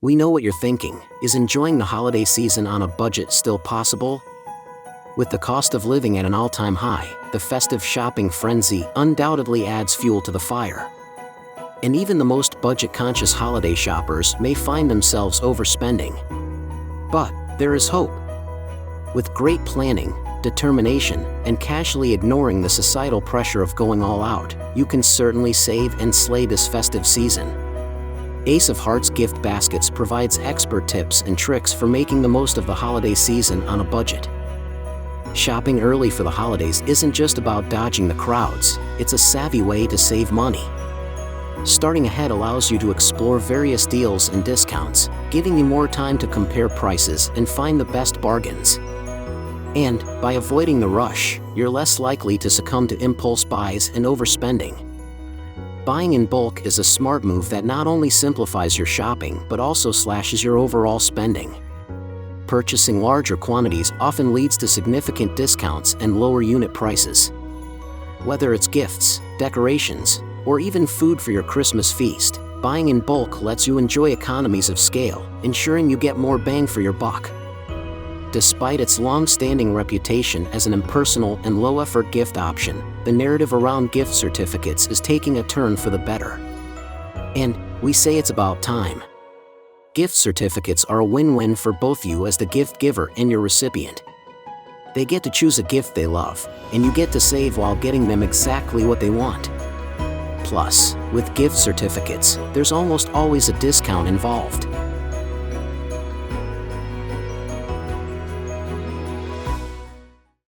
We know what you're thinking. Is enjoying the holiday season on a budget still possible? With the cost of living at an all-time high, the festive shopping frenzy undoubtedly adds fuel to the fire. And even the most budget-conscious holiday shoppers may find themselves overspending. But there is hope. With great planning, determination, and casually ignoring the societal pressure of going all out, you can certainly save and slay this festive season. Ace of Hearts Gift Baskets provides expert tips and tricks for making the most of the holiday season on a budget. Shopping early for the holidays isn't just about dodging the crowds, it's a savvy way to save money. Starting ahead allows you to explore various deals and discounts, giving you more time to compare prices and find the best bargains. And, by avoiding the rush, you're less likely to succumb to impulse buys and overspending. Buying in bulk is a smart move that not only simplifies your shopping but also slashes your overall spending. Purchasing larger quantities often leads to significant discounts and lower unit prices. Whether it's gifts, decorations, or even food for your Christmas feast, buying in bulk lets you enjoy economies of scale, ensuring you get more bang for your buck. Despite its long-standing reputation as an impersonal and low-effort gift option, the narrative around gift certificates is taking a turn for the better. And we say it's about time. Gift certificates are a win-win for both you as the gift giver and your recipient. They get to choose a gift they love, and you get to save while getting them exactly what they want. Plus, with gift certificates, there's almost always a discount involved.